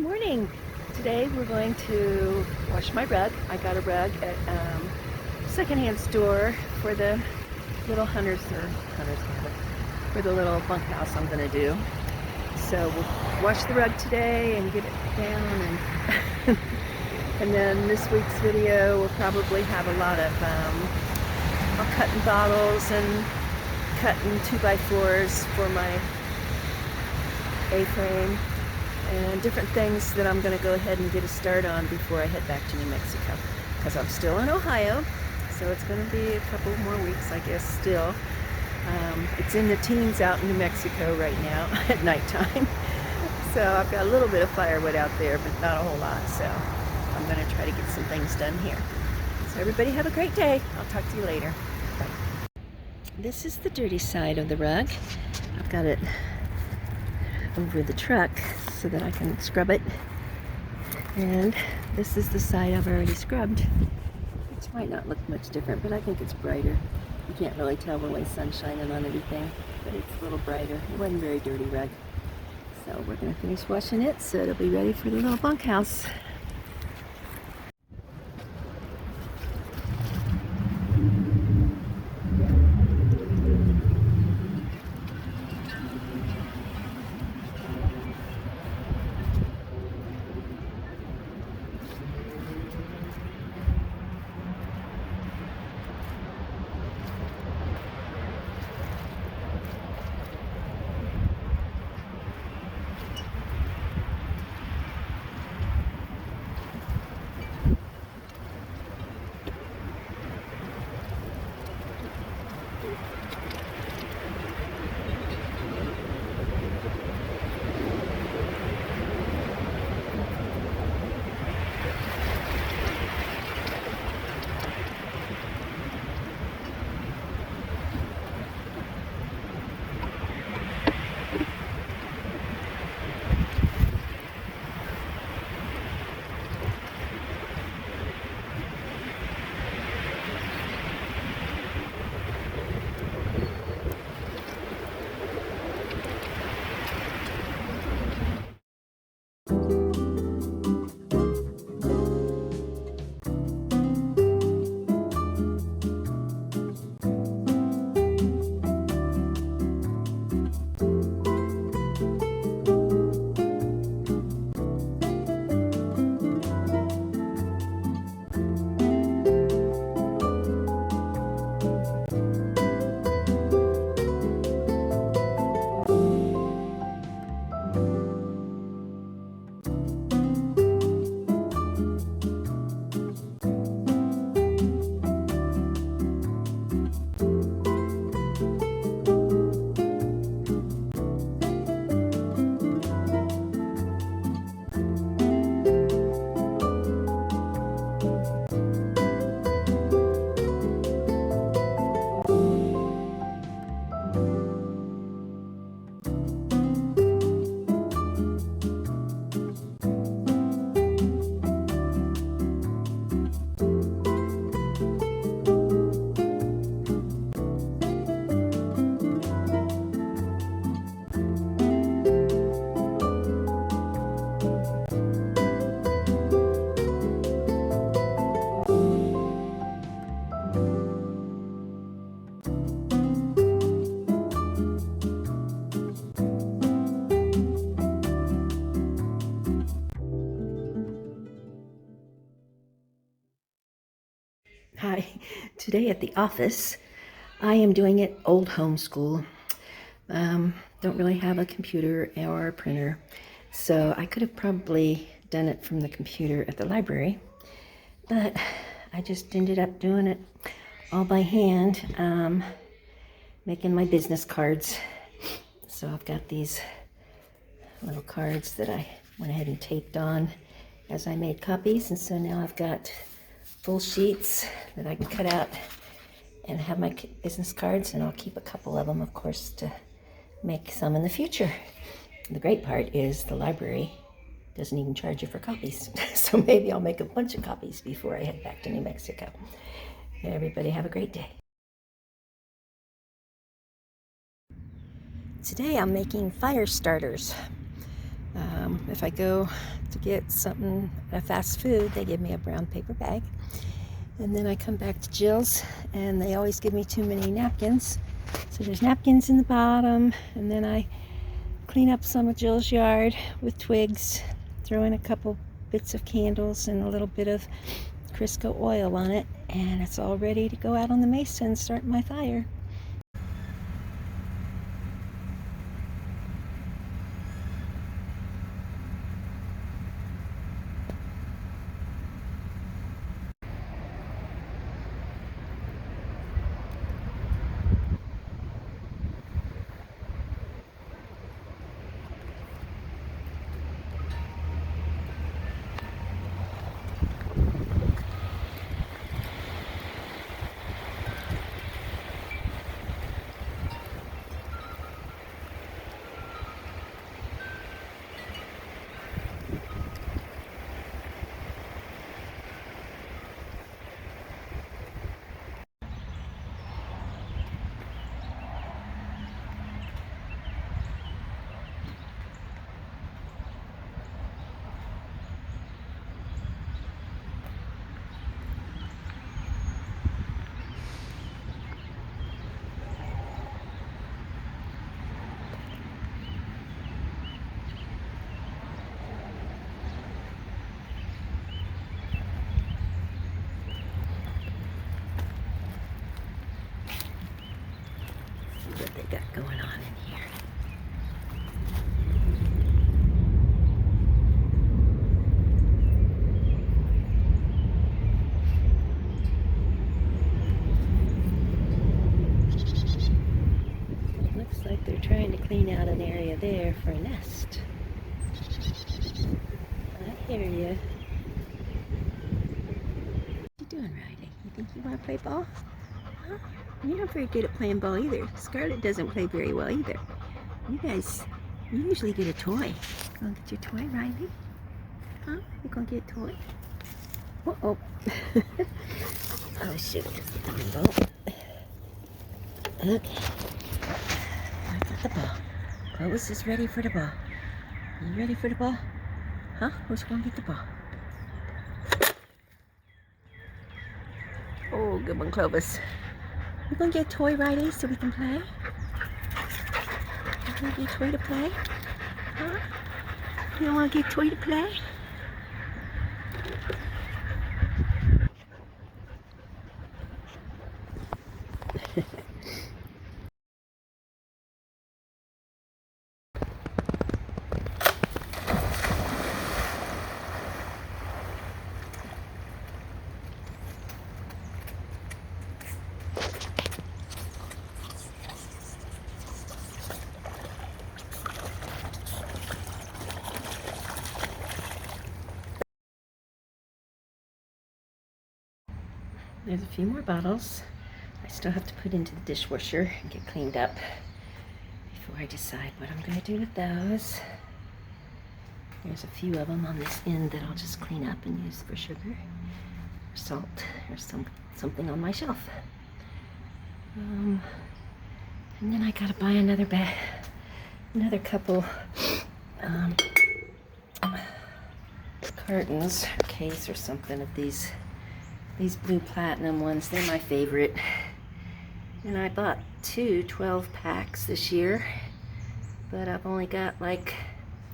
morning. Today we're going to wash my rug. I got a rug at secondhand store for the little hunters cabin, for the little bunkhouse I'm going to do. So we'll wash the rug today and get it down, and and then this week's video will probably have a lot of I'll cutting bottles and cutting 2x4s for my A-frame and different things that I'm going to go ahead and get a start on before I head back to New Mexico, because I'm still in Ohio, so it's going to be a couple more weeks, I guess, still. It's in the teens out in New Mexico right now at nighttime, so I've got a little bit of firewood out there, but not a whole lot, so I'm going to try to get some things done here. So everybody have a great day. I'll talk to you later. Bye. This is the dirty side of the rug. I've got it over the truck so that I can scrub it, and this is the side I've already scrubbed, which might not look much different, but I think it's brighter. You can't really tell when the sun's shining on everything, but it's a little brighter. It wasn't a very dirty rug, so we're going to finish washing it so it'll be ready for the little bunkhouse. Hi, today at the office, I am doing it old homeschool. Don't really have a computer or a printer, so I could have probably done it from the computer at the library, but I just ended up doing it all by hand, making my business cards. So I've got these little cards that I went ahead and taped on as I made copies, and so now I've got full sheets that I can cut out and have my business cards, and I'll keep a couple of them, of course, to make some in the future. The great part is the library doesn't even charge you for copies, so maybe I'll make a bunch of copies before I head back to New Mexico. Everybody have a great day. Today I'm making fire starters. If I go to get something, a fast food, they give me a brown paper bag. And then I come back to Jill's, and they always give me too many napkins. So there's napkins in the bottom, and then I clean up some of Jill's yard with twigs, throw in a couple bits of candles and a little bit of Crisco oil on it, and it's all ready to go out on the mesa and start my fire. What they got going on in here. Looks like they're trying to clean out an area there for a nest. I hear you. What you doing, Riley? You think you want to play ball? Huh? You're not very good at playing ball either. Scarlett doesn't play very well either. You guys, you usually get a toy. Gonna get your toy, Riley? Huh? You gonna get a toy? Uh-oh. Oh, shoot. It's the dummy ball. Okay. I got the ball. Clovis is ready for the ball. You ready for the ball? Huh? Who's gonna get the ball? Oh, good one, Clovis. You gonna get a toy, Riley, so we can play? You gonna get a toy to play? Huh? You don't wanna get a toy to play? There's a few more bottles I still have to put into the dishwasher and get cleaned up before I decide what I'm going to do with those. There's a few of them on this end that I'll just clean up and use for sugar or salt or something on my shelf. And then I gotta buy another couple cartons or case or something of these blue platinum ones. They're my favorite. And I bought 12 packs this year, but I've only got like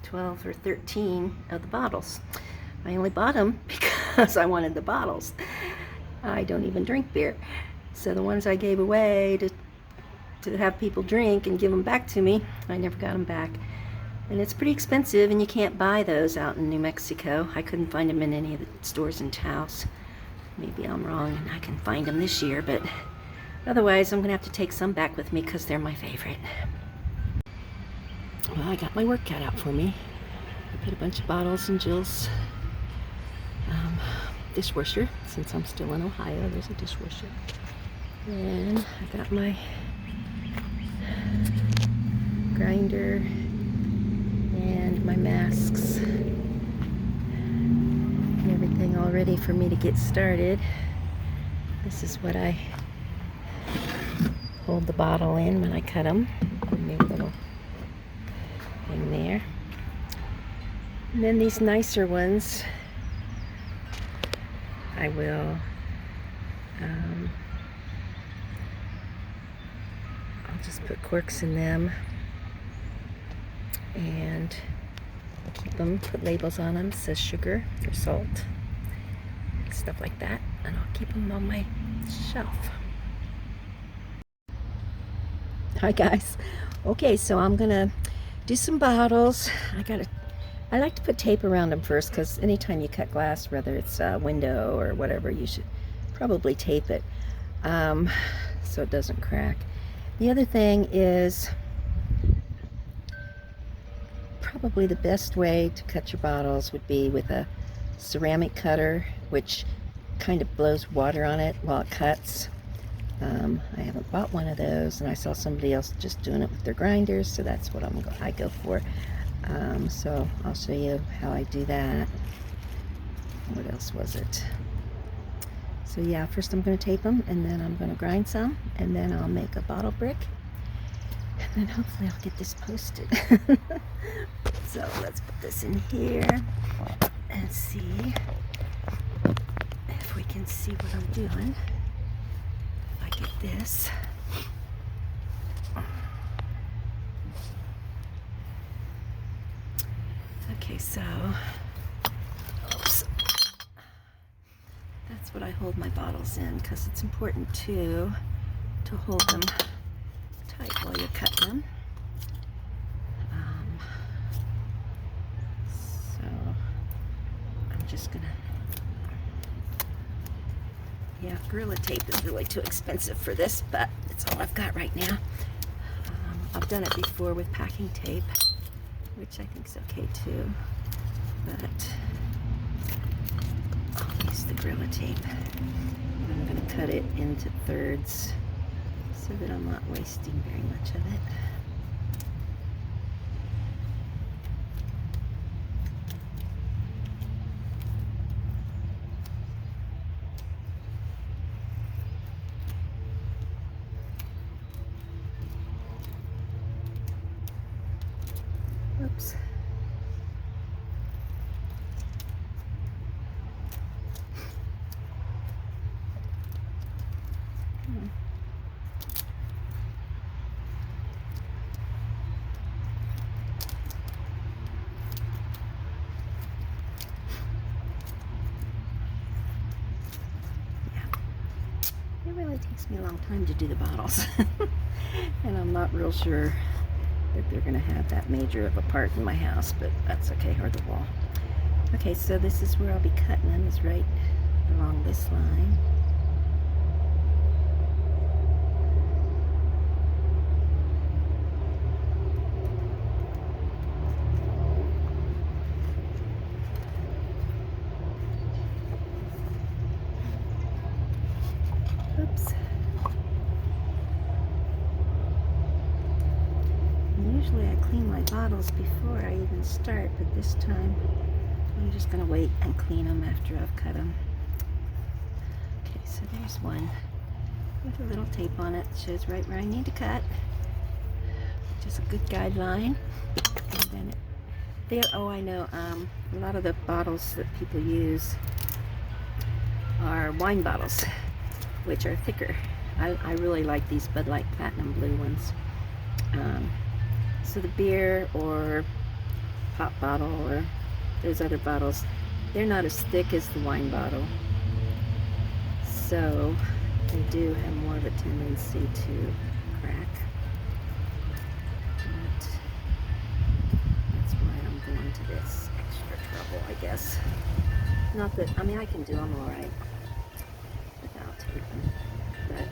12 or 13 of the bottles. I only bought them because I wanted the bottles. I don't even drink beer. So the ones I gave away to have people drink and give them back to me, I never got them back. And it's pretty expensive, and you can't buy those out in New Mexico. I couldn't find them in any of the stores in Taos. Maybe I'm wrong and I can find them this year, but otherwise I'm gonna have to take some back with me because they're my favorite. Well, I got my work cut out for me. I put a bunch of bottles in Jill's dishwasher. Since I'm still in Ohio, there's a dishwasher. And I got my grinder and my masks and everything all ready for me to get started. This is what I hold the bottle in when I cut them. Make a little thing there. And then these nicer ones, I will I'll just put corks in them and keep them, put labels on them, it says sugar or salt, stuff like that, and I'll keep them on my shelf. Hi guys. Okay, so I'm gonna do some bottles. I like to put tape around them first, because anytime you cut glass, whether it's a window or whatever, you should probably tape it so it doesn't crack. The other thing is, probably the best way to cut your bottles would be with a ceramic cutter, which kind of blows water on it while it cuts. I haven't bought one of those, and I saw somebody else just doing it with their grinders, so that's what I go for. So I'll show you how I do that. What else was it? So yeah, first I'm going to tape them, and then I'm going to grind some, and then I'll make a bottle brick, and then hopefully I'll get this posted. So let's put this in here and see if we can see what I'm doing. If I get this. Okay, so oops. That's what I hold my bottles in, because it's important too to hold them tight while you're cutting them. So I'm just gonna, yeah, Gorilla Tape is really too expensive for this, but it's all I've got right now. I've done it before with packing tape, which I think is okay too, but I'll use the Gorilla Tape. I'm going to cut it into thirds so that I'm not wasting very much of it. Oops. It really takes me a long time to do the bottles. And I'm not real sure that they're going to have that major of a part in my house, but that's okay, or the wall. Okay, so this is where I'll be cutting them, is right along this line. Oops. Usually I clean my bottles before I even start, but this time I'm just going to wait and clean them after I've cut them. Okay, so there's one with a little tape on it. It shows right where I need to cut, which is a good guideline. And then oh, I know, a lot of the bottles that people use are wine bottles, which are thicker. I really like these Bud Light Platinum Blue ones. So the beer or pop bottle or those other bottles, they're not as thick as the wine bottle. So they do have more of a tendency to crack. But that's why I'm going to this extra trouble, I guess. Not that, I mean, I can do them all right without taping, but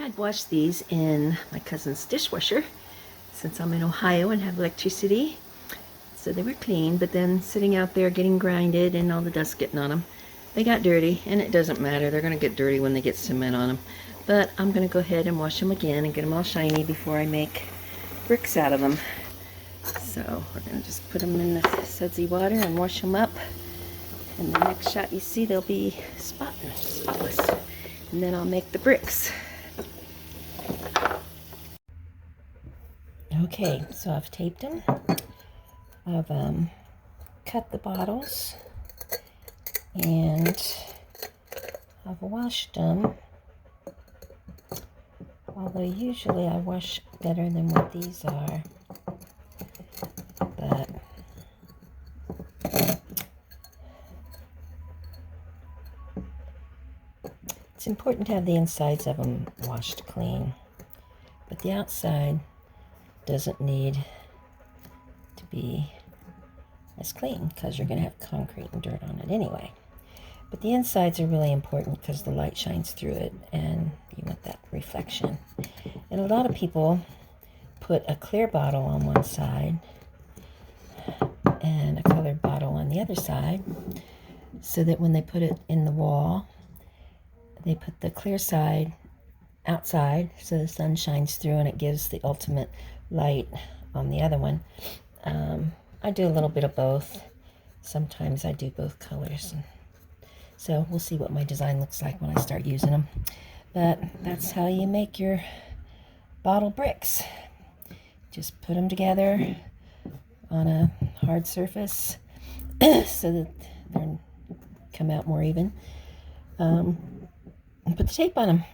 I'd wash these in my cousin's dishwasher since I'm in Ohio and have electricity. So they were clean, but then sitting out there getting grinded and all the dust getting on them, they got dirty, and it doesn't matter. They're going to get dirty when they get cement on them. But I'm going to go ahead and wash them again and get them all shiny before I make bricks out of them. So we're going to just put them in the sudsy water and wash them up. And the next shot you see, they'll be spotless. And then I'll make the bricks. Okay, so I've taped them. I've cut the bottles. And I've washed them. Although usually I wash better than what these are. But it's important to have the insides of them washed clean. But the outside doesn't need to be as clean because you're going to have concrete and dirt on it anyway. But the insides are really important because the light shines through it and you want that reflection. And a lot of people put a clear bottle on one side and a colored bottle on the other side, so that when they put it in the wall, they put the clear side outside so the sun shines through and it gives the ultimate light on the other one. I do a little bit of both. Sometimes I do both colors. So we'll see what my design looks like when I start using them. But that's how you make your bottle bricks. Just put them together on a hard surface so that they come out more even. And put the tape on them.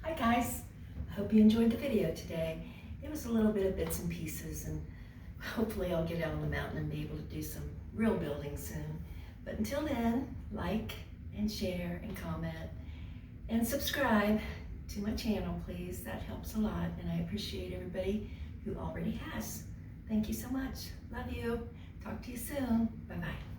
Hi guys, I hope you enjoyed the video today. It was a little bit of bits and pieces, and hopefully I'll get out on the mountain and be able to do some real building soon. But until then, like and share and comment and subscribe to my channel, please. That helps a lot, and I appreciate everybody who already has. Thank you so much. Love you. Talk to you soon. Bye-bye.